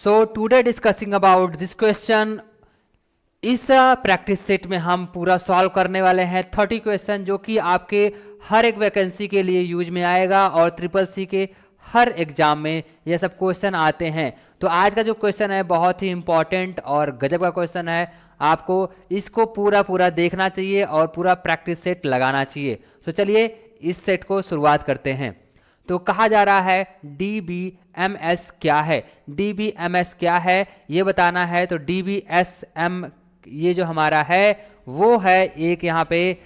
So today discussing about this question. इस practice set में हम पूरा सॉल्व करने वाले हैं 30 क्वेश्चन जो कि आपके हर एक वैकेंसी के लिए यूज में आएगा और ट्रिपल सी के हर एग्जाम में ये सब क्वेश्चन आते हैं। तो आज का जो क्वेश्चन है बहुत ही इंपॉर्टेंट और गजब का क्वेश्चन है। आपको इसको पूरा देखना चाहिए और पूरा प्रैक्टिस सेट लगाना चाहिए। तो चलिए इस सेट को शुरुआत करते हैं। तो कहा जा रहा है DBMS क्या है, DBMS क्या है ये बताना है। तो DBSM ये जो हमारा है वो है एक यहाँ पे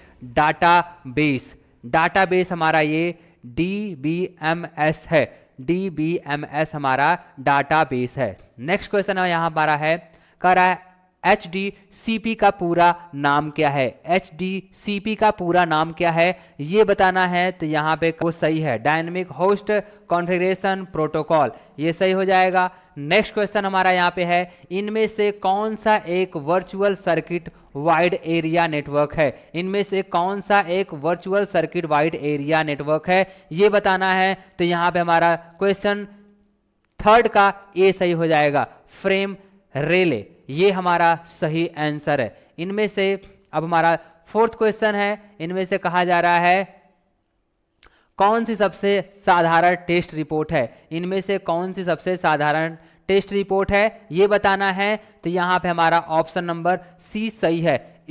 डाटाबेस हमारा ये DBMS है, DBMS हमारा डाटाबेस है। नेक्स्ट क्वेश्चन है यहाँ हमारा है, कह रहा है HDCP का पूरा नाम क्या है, HDCP का पूरा नाम क्या है ये बताना है। तो यहाँ पे वो सही है, डायनेमिक होस्ट कॉन्फ़िगरेशन प्रोटोकॉल, ये सही हो जाएगा। नेक्स्ट क्वेश्चन हमारा यहाँ पे है, इनमें से कौन सा एक virtual circuit wide area network है, इनमें से कौन सा एक virtual circuit wide area network है ये बताना है। तो यहाँ पे हमारा क्वेश्चन थर्ड का ए सही हो जाएगा, फ्रेम रेले, ये हमारा सही आंसर है। इनमें से अब हमारा फोर्थ क्वेश्चन है, इनमें से कहा जा रहा है कौन सी सबसे साधारण टेस्ट रिपोर्ट है, इनमें से कौन सी सबसे साधारण टेस्ट रिपोर्ट है ये बताना है। तो यहाँ पे हमारा ऑप्शन नंबर सी सही है,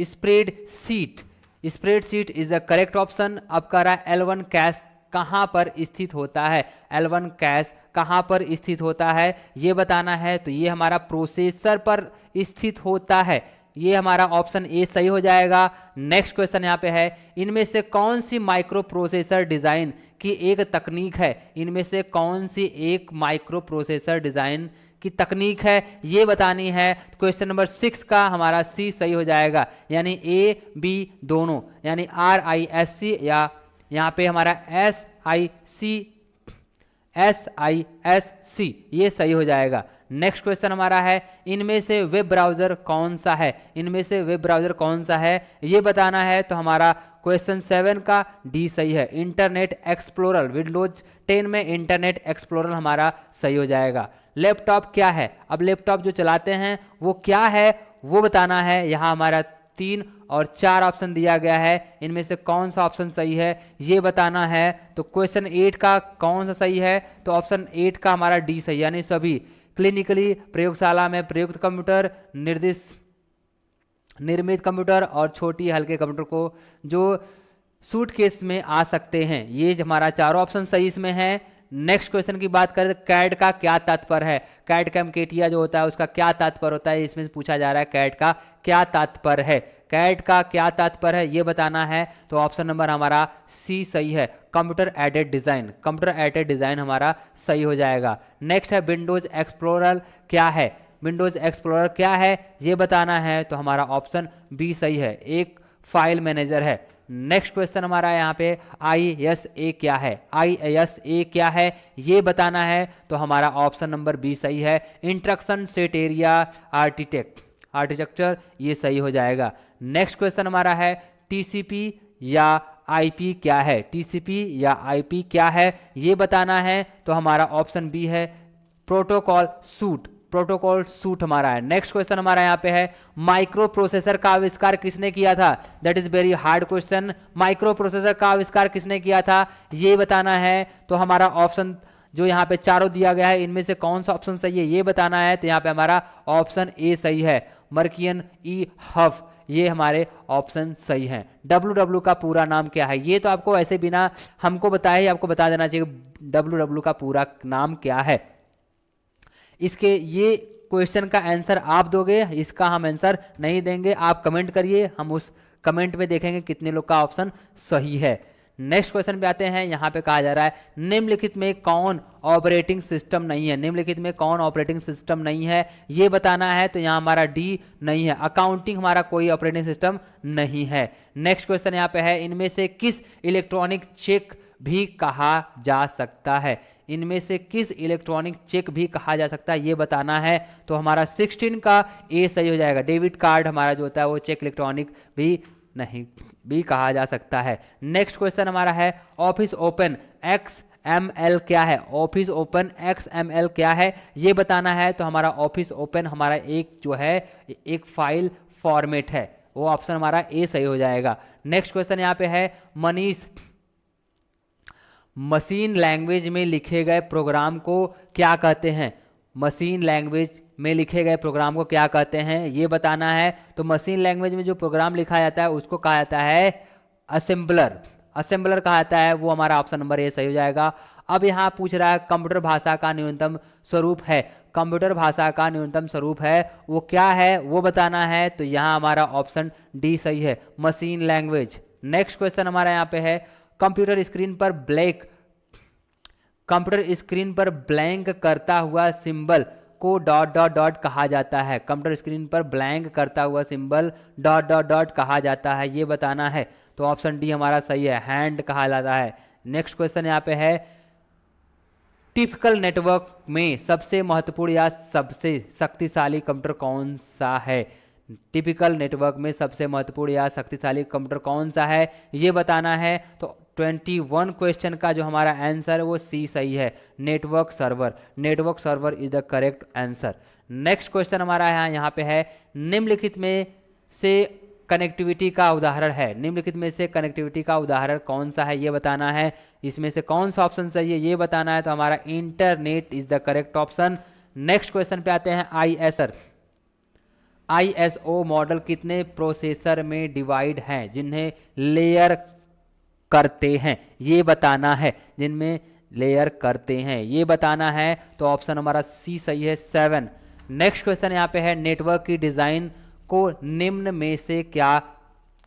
spreadsheet is the correct option. अब कह रहा है L1 कैश कहाँ पर स्थित होता है, L1 कैश कहाँ पर स्थित होता है ये बताना है। तो ये हमारा प्रोसेसर पर स्थित होता है, ये हमारा ऑप्शन ए सही हो जाएगा। नेक्स्ट क्वेश्चन यहाँ पे है, इनमें से कौन सी माइक्रो प्रोसेसर डिजाइन की एक तकनीक है, इनमें से कौन सी एक माइक्रो प्रोसेसर डिजाइन की तकनीक है ये बतानी है। क्वेश्चन नंबर 6 का हमारा सी सही हो जाएगा, यानी A B दोनों, यानी RISC या यहाँ पे हमारा SISC ये सही हो जाएगा। नेक्स्ट क्वेश्चन हमारा है, इनमें से वेब ब्राउज़र कौन सा है, इनमें से वेब ब्राउज़र कौन सा है ये बताना है। तो हमारा क्वेश्चन 7 का डी सही है, इंटरनेट एक्सप्लोरर, विंडोज 10 में इंटरनेट एक्सप्लोरर हमारा सही हो जाएगा। लैपटॉप क्या है, अब लैपटॉप जो चलाते हैं वो क्या है वो बताना है। यहाँ हमारा 3 और 4 ऑप्शन दिया गया है, इनमें से कौन सा ऑप्शन सही है ये बताना है। तो क्वेश्चन 8 का कौन सा सही है, तो ऑप्शन 8 का हमारा डी सही, यानी सभी क्लिनिकली प्रयोगशाला में प्रयुक्त कंप्यूटर, निर्मित कंप्यूटर और छोटी हल्के कंप्यूटर को जो सूटकेस में आ सकते हैं, ये हमारा चारों ऑप्शन सही इसमें है। नेक्स्ट क्वेश्चन की बात करें तो कैड का क्या तात्पर्य है, कैड कैम केटिया जो होता है उसका क्या तात्पर्य होता है, इसमें पूछा जा रहा है कैड का क्या तात्पर्य है, कैड का क्या तात्पर्य है ये बताना है। तो ऑप्शन नंबर हमारा सी सही है, computer aided design, computer aided design हमारा सही हो जाएगा। नेक्स्ट है विंडोज एक्सप्लोरर क्या है, विंडोज एक्सप्लोरर क्या है ये बताना है। तो हमारा ऑप्शन बी सही है, एक फाइल मैनेजर है। नेक्स्ट क्वेश्चन हमारा यहाँ पे ISA क्या है, ISA क्या है ये बताना है। तो हमारा ऑप्शन नंबर बी सही है, इंस्ट्रक्शन सेट एरिया आर्किटेक्चर ये सही हो जाएगा। नेक्स्ट क्वेश्चन हमारा है, TCP या IP क्या है, TCP या IP क्या है ये बताना है। तो हमारा ऑप्शन बी है, प्रोटोकॉल सूट हमारा है। नेक्स्ट क्वेश्चन हमारा यहाँ पे है, माइक्रो प्रोसेसर का आविष्कार किसने किया था, that is very hard question, micro processor का आविष्कार किसने किया था ये बताना है। तो हमारा ऑप्शन जो यहाँ पे चारों दिया गया है इनमें से कौन सा ऑप्शन सही है ये बताना है। तो यहाँ पे हमारा ऑप्शन ए सही है, मर्कियन E हफ, ये हमारे ऑप्शन सही हैं। WW का पूरा नाम क्या है, ये तो आपको ऐसे बिना हमको बताए ही आपको बता देना चाहिए WW का पूरा नाम क्या है। इसके ये क्वेश्चन का आंसर आप दोगे, इसका हम आंसर नहीं देंगे, आप कमेंट करिए, हम उस कमेंट में देखेंगे कितने लोग का ऑप्शन सही है। नेक्स्ट क्वेश्चन पे आते हैं, यहाँ पे कहा जा रहा है निम्नलिखित में कौन ऑपरेटिंग सिस्टम नहीं है, निम्नलिखित में कौन ऑपरेटिंग सिस्टम नहीं है ये बताना है। तो यहाँ हमारा डी नहीं है, अकाउंटिंग हमारा कोई ऑपरेटिंग सिस्टम नहीं है। नेक्स्ट क्वेश्चन यहाँ पे है, इनमें से किस इलेक्ट्रॉनिक चेक भी कहा जा सकता है, इनमें से किस इलेक्ट्रॉनिक चेक भी कहा जा सकता है ये बताना है। तो हमारा 16 का ए सही हो जाएगा, डेबिट कार्ड हमारा जो होता है वो चेक इलेक्ट्रॉनिक भी नहीं भी कहा जा सकता है। नेक्स्ट क्वेश्चन हमारा है, ऑफिस ओपन XML क्या है, ऑफिस ओपन XML क्या है ये बताना है। तो हमारा ऑफिस ओपन हमारा एक जो है एक फाइल फॉर्मेट है, वो ऑप्शन हमारा ए सही हो जाएगा। नेक्स्ट क्वेश्चन यहाँ पे है, मनीष मशीन लैंग्वेज में लिखे गए प्रोग्राम को क्या कहते हैं। मशीन लैंग्वेज में लिखे गए प्रोग्राम को क्या कहते हैं ये बताना है। तो मशीन लैंग्वेज में जो प्रोग्राम लिखा जाता है उसको कहा जाता है असेंबलर, असेंबलर कहा जाता है, वो हमारा ऑप्शन नंबर ए सही हो जाएगा। अब यहाँ पूछ रहा है कंप्यूटर भाषा का न्यूनतम स्वरूप है, कंप्यूटर भाषा का न्यूनतम स्वरूप है वो क्या है वो बताना है। तो यहाँ हमारा ऑप्शन डी सही है, मशीन लैंग्वेज। नेक्स्ट क्वेश्चन हमारा यहाँ पे है, कंप्यूटर स्क्रीन पर ब्लैंक करता हुआ symbol co dot dot dot कहा जाता है। कंप्यूटर स्क्रीन पर ब्लैंक करता हुआ सिंबल डॉट डॉट डॉट कहा जाता है, ये बताना है। तो ऑप्शन डी हमारा सही है, हैंड कहा जाता है। नेक्स्ट क्वेश्चन यहाँ पे है, टिपिकल नेटवर्क में सबसे महत्वपूर्ण या सबसे शक्तिशाली कंप्यूटर कौन सा है। टिपिकल नेटवर्क में सबसे महत्वपूर्ण या शक्तिशाली कंप्यूटर कौन सा है ये बताना है। तो 21 क्वेश्चन का जो हमारा आंसर है वो सी सही है, network server, network server is the correct answer. Next question हमारा यहाँ पे है, निम्नलिखित में से कनेक्टिविटी का उदाहरण है, निम्नलिखित में से कनेक्टिविटी का उदाहरण कौन सा है ये बताना है। इसमें से कौन सा ऑप्शन सही है ये बताना है। तो हमारा internet is the correct option. Next question पे आते हैं, ISO मॉडल कितने प्रोसेसर में डिवाइड हैं जिन्हें लेयर करते हैं ये बताना है, जिनमें लेयर करते हैं ये बताना है। तो ऑप्शन हमारा सी सही है, 7। नेक्स्ट क्वेश्चन यहाँ पे है, नेटवर्क की डिजाइन को निम्न में से क्या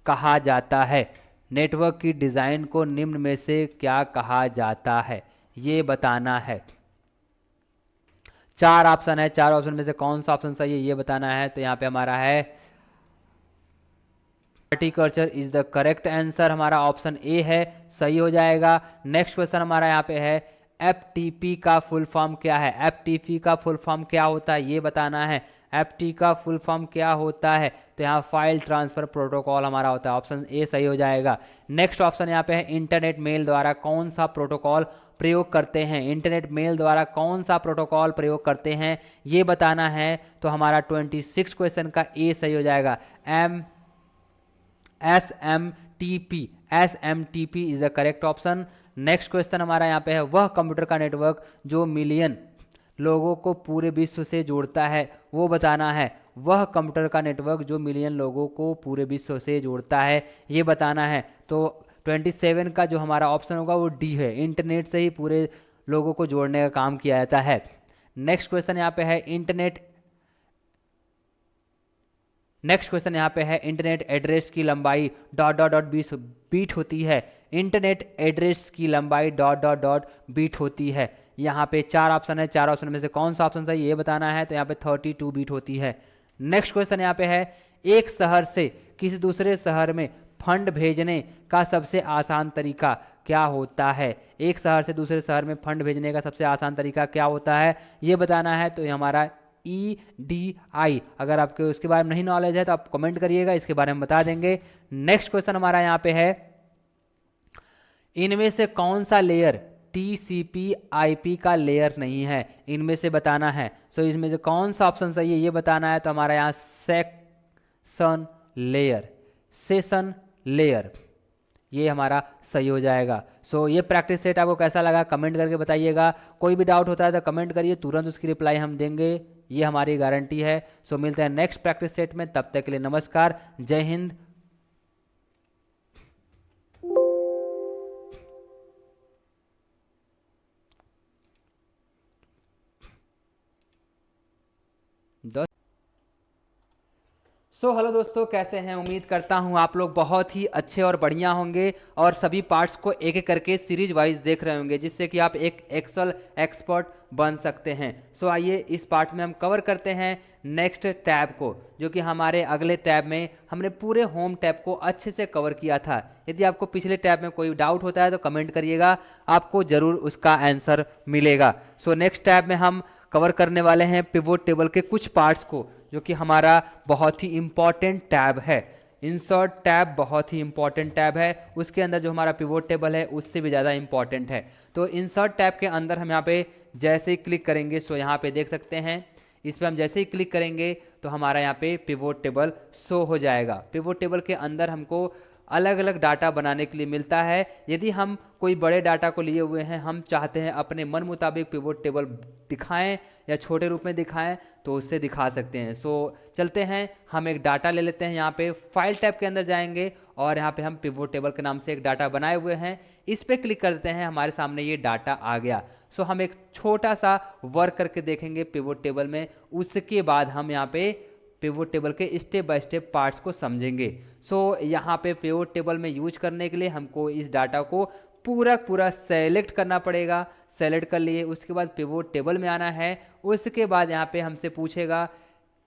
कहा जाता है। नेटवर्क की डिजाइन को निम्न में से क्या कहा जाता है ये बताना है। 4 ऑप्शन है, 4 ऑप्शन में से कौन सा ऑप्शन सही है ये बताना है। तो यहाँ पे हमारा है horticulture is the correct answer, हमारा ऑप्शन ए है, सही हो जाएगा। नेक्स्ट क्वेश्चन हमारा यहाँ पे है, FTP का फुल फॉर्म क्या है। FTP का फुल फॉर्म क्या होता है ये बताना है। FTP का फुल फॉर्म क्या होता है। तो यहाँ फाइल ट्रांसफर प्रोटोकॉल हमारा होता है, ऑप्शन ए सही हो जाएगा। नेक्स्ट ऑप्शन यहाँ पे है, इंटरनेट मेल द्वारा कौन सा प्रोटोकॉल प्रयोग करते हैं। इंटरनेट मेल द्वारा कौन सा प्रोटोकॉल प्रयोग करते हैं ये बताना है। तो हमारा 26 क्वेश्चन का ए सही हो जाएगा, SMTP is the correct option. Next question हमारा यहाँ पे है, वह कंप्यूटर का नेटवर्क जो मिलियन लोगों को पूरे विश्व से जोड़ता है वो बताना है। वह कंप्यूटर का नेटवर्क जो मिलियन लोगों को पूरे विश्व से जोड़ता है ये बताना है। तो 27 का जो हमारा ऑप्शन होगा वो डी है, इंटरनेट से ही पूरे लोगों को जोड़ने का काम किया जाता है। नेक्स्ट क्वेश्चन यहाँ पे है, नेक्स्ट क्वेश्चन यहाँ पे है, इंटरनेट एड्रेस की लंबाई डॉट डॉट डॉट बीट होती है। इंटरनेट एड्रेस की लंबाई डॉट डॉट डॉट बीट होती है। यहाँ पे 4 ऑप्शन है, 4 ऑप्शन में से कौन सा ऑप्शन सही ये बताना है। तो यहाँ पे 32 बीट होती है। नेक्स्ट क्वेश्चन यहाँ पे है, एक शहर से किसी दूसरे शहर में फंड भेजने का सबसे आसान तरीका क्या होता है। एक शहर से दूसरे शहर में फंड भेजने का सबसे आसान तरीका क्या होता है ये बताना है। तो ये हमारा EDI, अगर आपको उसके बारे में नहीं नॉलेज है तो आप कमेंट करिएगा, इसके बारे में बता देंगे। नेक्स्ट क्वेश्चन हमारा यहाँ पे है, इनमें से कौन सा लेयर TCP/IP का लेयर नहीं है इनमें से बताना है। सो इसमें से कौन सा ऑप्शन सही है ये बताना है। तो हमारा यहाँ सेशन लेयर ये हमारा सही हो जाएगा। सो ये प्रैक्टिस सेट आपको कैसा लगा कमेंट करके बताइएगा। कोई भी डाउट होता है तो कमेंट करिए, तुरंत उसकी रिप्लाई हम देंगे, ये हमारी गारंटी है। सो मिलते हैं नेक्स्ट प्रैक्टिस सेट में, तब तक के लिए नमस्कार, जय हिंद। हेलो दोस्तों, कैसे हैं। उम्मीद करता हूं आप लोग बहुत ही अच्छे और बढ़िया होंगे और सभी पार्ट्स को एक एक करके सीरीज वाइज देख रहे होंगे, जिससे कि आप एक एक्सेल एक्सपर्ट बन सकते हैं। आइए इस पार्ट में हम कवर करते हैं नेक्स्ट टैब को, जो कि हमारे अगले टैब में हमने पूरे होम टैब को अच्छे से कवर किया था। यदि आपको पिछले टैब में कोई डाउट होता है तो कमेंट करिएगा, आपको जरूर उसका आंसर मिलेगा। नेक्स्ट टैब में हम कवर करने वाले हैं पिवोट टेबल के कुछ पार्ट्स को, जो कि हमारा बहुत ही इम्पॉर्टेंट टैब है। इंसर्ट टैब बहुत ही इंपॉर्टेंट टैब है, उसके अंदर जो हमारा पिवोट टेबल है उससे भी ज़्यादा इंपॉर्टेंट है। तो इंसर्ट टैब के अंदर हम यहाँ पे जैसे ही क्लिक करेंगे, सो यहाँ पे देख सकते हैं इस पर हम जैसे ही क्लिक करेंगे तो हमारा यहाँ पे पिवोट टेबल शो हो जाएगा। पिवोट टेबल के अंदर हमको अलग अलग डाटा बनाने के लिए मिलता है। यदि हम कोई बड़े डाटा को लिए हुए हैं, हम चाहते हैं अपने मन मुताबिक पिवोट टेबल दिखाएं या छोटे रूप में दिखाएं, तो उससे दिखा सकते हैं। सो चलते हैं, हम एक डाटा ले लेते हैं, यहाँ पे फाइल टैब के अंदर जाएंगे और यहाँ पे हम पिवोट टेबल के नाम से एक डाटा बनाए हुए हैं, इस पर क्लिक करते हैं, हमारे सामने ये डाटा आ गया। सो हम एक छोटा सा वर्क करके देखेंगे पिवोट टेबल में, उसके बाद हम यहाँ पे पिवोट टेबल के स्टेप बाय स्टेप पार्ट्स को समझेंगे। सो यहाँ पे पिवोट टेबल में यूज करने के लिए हमको इस डाटा को पूरा सेलेक्ट करना पड़ेगा। सेलेक्ट कर लिए, उसके बाद पिवोट टेबल में आना है। उसके बाद यहाँ पे हमसे पूछेगा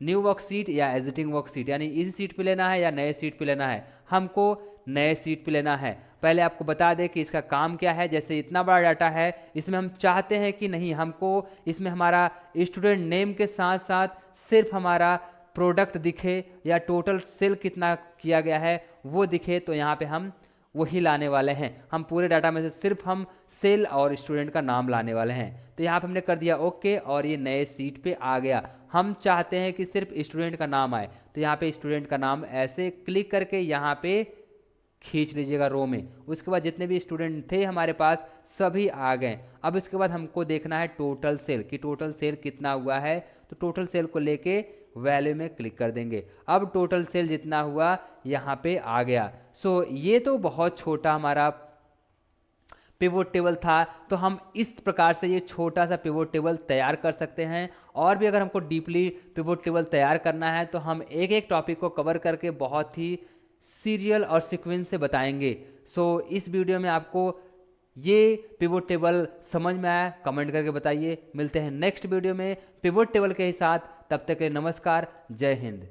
न्यू वर्कशीट या एग्जिटिंग वर्कशीट, यानी इसी सीट पे लेना है या नए सीट पे लेना है। हमको नए सीट पे लेना है। पहले आपको बता दें कि इसका काम क्या है। जैसे इतना बड़ा डाटा है, इसमें हम चाहते हैं कि नहीं, हमको इसमें हमारा स्टूडेंट नेम के साथ साथ सिर्फ हमारा प्रोडक्ट दिखे या टोटल सेल कितना किया गया है वो दिखे, तो यहाँ पे हम वही लाने वाले हैं। हम पूरे डाटा में से सिर्फ हम सेल और स्टूडेंट का नाम लाने वाले हैं। तो यहाँ पे हमने कर दिया ओके और ये नए सीट पे आ गया। हम चाहते हैं कि सिर्फ स्टूडेंट का नाम आए, तो यहाँ पे स्टूडेंट का नाम ऐसे क्लिक करके यहाँ पे खींच लीजिएगा रो में। उसके बाद जितने भी स्टूडेंट थे हमारे पास सभी आ गए। अब इसके बाद हमको देखना है टोटल सेल, कि टोटल सेल कितना हुआ है। तो टोटल सेल को लेके वैल्यू में क्लिक कर देंगे। अब टोटल सेल जितना हुआ यहाँ पे आ गया। सो ये तो बहुत छोटा हमारा पिवोट टेबल था। तो हम इस प्रकार से ये छोटा सा पिवोट टेबल तैयार कर सकते हैं। और भी अगर हमको डीपली पिवोट टेबल तैयार करना है तो हम एक एक टॉपिक को कवर करके बहुत ही सीरियल और सीक्वेंस से बताएंगे। सो इस वीडियो में आपको ये पिवोट टेबल समझ में आया, कमेंट करके बताइए। मिलते हैं नेक्स्ट वीडियो में पिवोट टेबल के साथ, तब तक के लिए नमस्कार, जय हिंद।